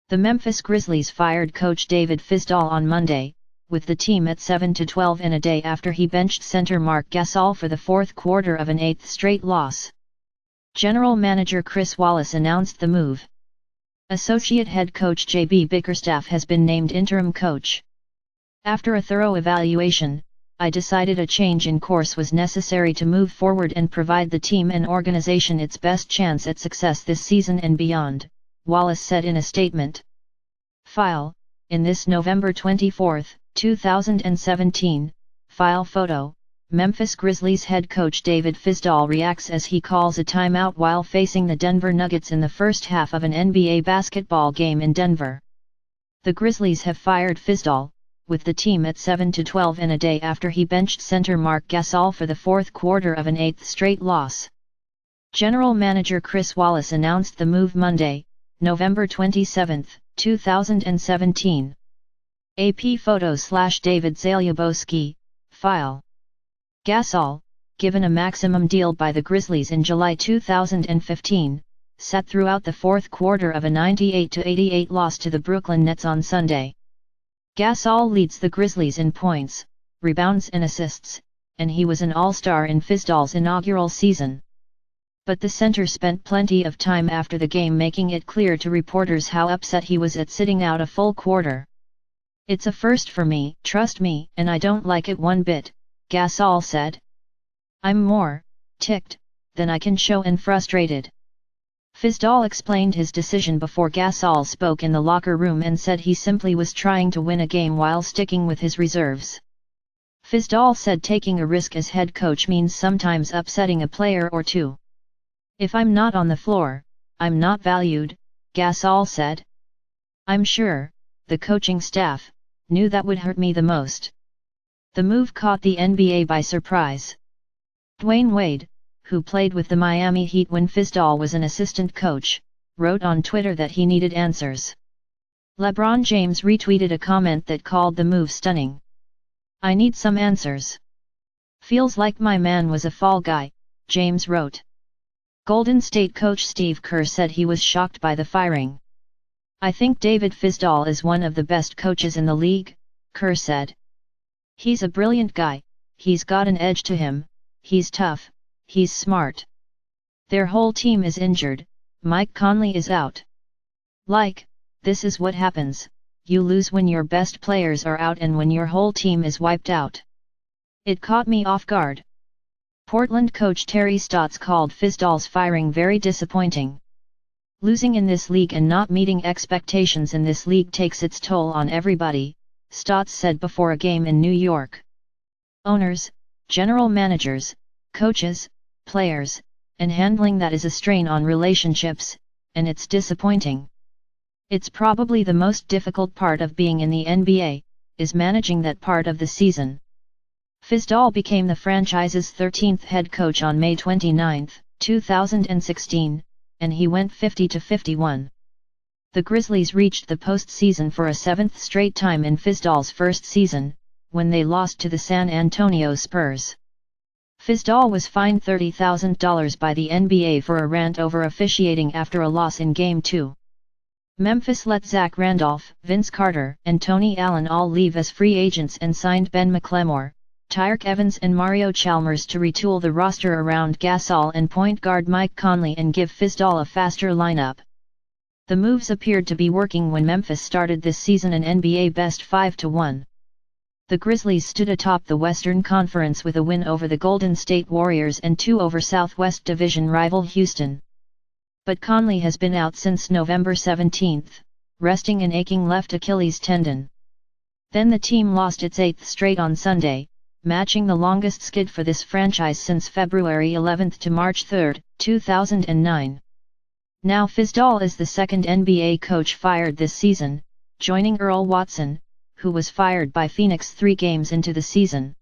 The Memphis Grizzlies fired coach David Fizdale on Monday, with the team at 7-12 in a day after he benched center Marc Gasol for the fourth quarter of an eighth straight loss. General manager Chris Wallace announced the move. Associate head coach JB Bickerstaff has been named interim coach. After a thorough evaluation, I decided a change in course was necessary to move forward and provide the team and organization its best chance at success this season and beyond, Wallace said in a statement. File, in this November 24, 2017, file photo, Memphis Grizzlies head coach David Fizdale reacts as he calls a timeout while facing the Denver Nuggets in the first half of an NBA basketball game in Denver. The Grizzlies have fired Fizdale, with the team at 7-12 in a day after he benched center Marc Gasol for the fourth quarter of an eighth straight loss. General manager Chris Wallace announced the move Monday, November 27, 2017. AP photo/David Fizdale, file. Gasol, given a maximum deal by the Grizzlies in July 2015, sat throughout the fourth quarter of a 98-88 loss to the Brooklyn Nets on Sunday. Gasol leads the Grizzlies in points, rebounds and assists, and he was an all-star in Fizdale's inaugural season. But the center spent plenty of time after the game making it clear to reporters how upset he was at sitting out a full quarter. "It's a first for me, trust me, and I don't like it one bit," Gasol said. "I'm more ticked than I can show and frustrated." Fizdale explained his decision before Gasol spoke in the locker room and said he simply was trying to win a game while sticking with his reserves. Fizdale said taking a risk as head coach means sometimes upsetting a player or two. "If I'm not on the floor, I'm not valued," Gasol said. "I'm sure the coaching staff knew that would hurt me the most." The move caught the NBA by surprise. Dwayne Wade, who played with the Miami Heat when Fizdale was an assistant coach, wrote on Twitter that he needed answers. LeBron James retweeted a comment that called the move stunning. "I need some answers. Feels like my man was a fall guy," James wrote. Golden State coach Steve Kerr said he was shocked by the firing. "I think David Fizdale is one of the best coaches in the league," Kerr said. "He's a brilliant guy, he's got an edge to him, he's tough, he's smart. Their whole team is injured, Mike Conley is out. This is what happens, you lose when your best players are out and when your whole team is wiped out. It caught me off guard." Portland coach Terry Stotts called Fizdale's firing very disappointing. "Losing in this league and not meeting expectations in this league takes its toll on everybody," Stotts said before a game in New York. "Owners, general managers, coaches, players, and handling that is a strain on relationships, and it's disappointing. It's probably the most difficult part of being in the NBA, is managing that part of the season." Fizdale became the franchise's 13th head coach on May 29, 2016, and he went 50-51. The Grizzlies reached the postseason for a seventh straight time in Fizdale's first season, when they lost to the San Antonio Spurs. Fizdale was fined $30,000 by the NBA for a rant over officiating after a loss in Game 2. Memphis let Zach Randolph, Vince Carter, and Tony Allen all leave as free agents and signed Ben McLemore, Tyreke Evans and Mario Chalmers to retool the roster around Gasol and point guard Mike Conley and give Fizdale a faster lineup. The moves appeared to be working when Memphis started this season an NBA best 5-1. The Grizzlies stood atop the Western Conference with a win over the Golden State Warriors and 2 over Southwest Division rival Houston. But Conley has been out since November 17, resting an aching left Achilles tendon. Then the team lost its 8th straight on Sunday, matching the longest skid for this franchise since February 11 to March 3, 2009. Now Fizdale is the second NBA coach fired this season, joining Earl Watson, who was fired by Phoenix 3 games into the season.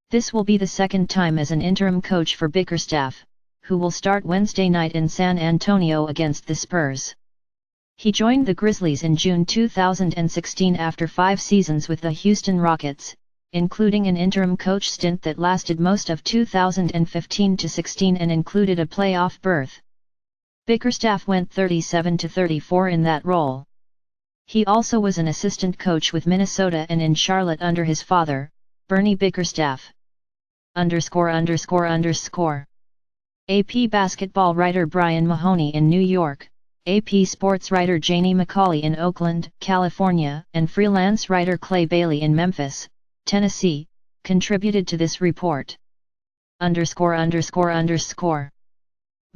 This will be the second time as an interim coach for Bickerstaff, who will start Wednesday night in San Antonio against the Spurs. He joined the Grizzlies in June 2016 after 5 seasons with the Houston Rockets, including an interim coach stint that lasted most of 2015-16 and included a playoff berth. Bickerstaff went 37-34 in that role. He also was an assistant coach with Minnesota and in Charlotte under his father, Bernie Bickerstaff. _____. AP basketball writer Brian Mahoney in New York, AP sports writer Janie McCauley in Oakland, California, and freelance writer Clay Bailey in Memphis, Tennessee, contributed to this report. _____.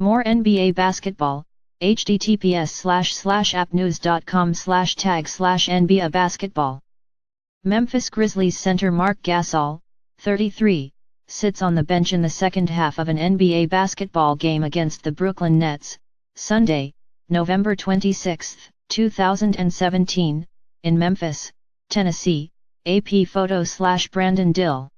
More NBA basketball, https://appnews.com/tag/NBA basketball. Memphis Grizzlies center Marc Gasol, 33, sits on the bench in the second half of an NBA basketball game against the Brooklyn Nets, Sunday, November 26, 2017, in Memphis, Tennessee, AP photo/Brandon Dill.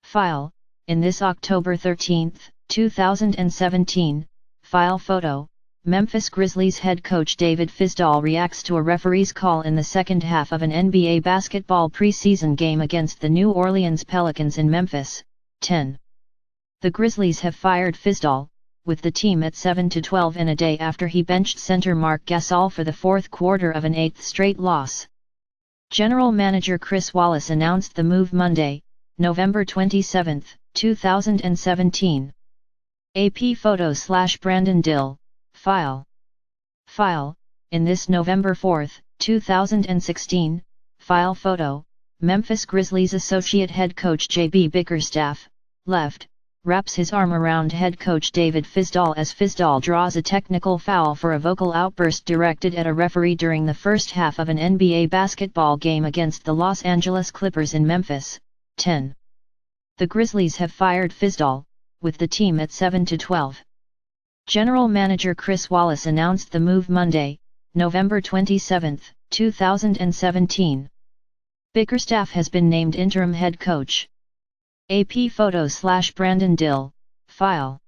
File, in this October 13, 2017, file photo, Memphis Grizzlies head coach David Fizdale reacts to a referee's call in the second half of an NBA basketball preseason game against the New Orleans Pelicans in Memphis, 10. The Grizzlies have fired Fizdale, with the team at 7-12 in a day after he benched center Marc Gasol for the fourth quarter of an eighth straight loss. General manager Chris Wallace announced the move Monday, November 27, 2017. AP photo/Brandon Dill, file, in this November 4, 2016, file photo, Memphis Grizzlies associate head coach J.B. Bickerstaff, left, wraps his arm around head coach David Fizdale as Fizdale draws a technical foul for a vocal outburst directed at a referee during the first half of an NBA basketball game against the Los Angeles Clippers in Memphis, 10. The Grizzlies have fired Fizdale, with the team at 7-12. General manager Chris Wallace announced the move Monday, November 27, 2017. Bickerstaff has been named interim head coach. AP photo/Brandon Dill, file,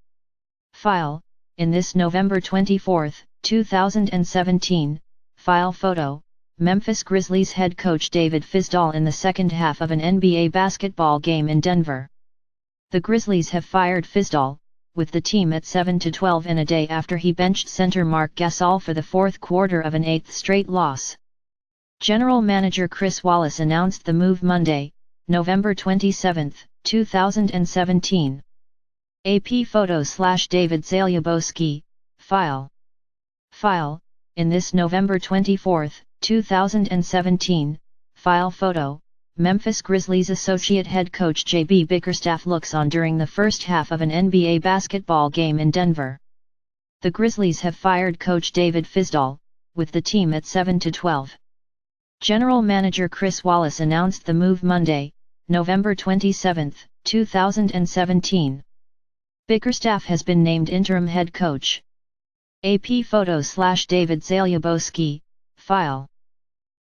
in this November 24, 2017, file photo, Memphis Grizzlies head coach David Fizdale in the second half of an NBA basketball game in Denver. The Grizzlies have fired Fizdale, with the team at 7-12 in a day after he benched center Marc Gasol for the fourth quarter of an eighth straight loss. General manager Chris Wallace announced the move Monday, November 27, 2017. AP photo/David Fizdale, file, in this November 24, 2017, file photo, Memphis Grizzlies associate head coach J.B. Bickerstaff looks on during the first half of an NBA basketball game in Denver. The Grizzlies have fired coach David Fizdale, with the team at 7-12. General manager Chris Wallace announced the move Monday, November 27, 2017. Bickerstaff has been named interim head coach. AP photo/David Fizdale, file,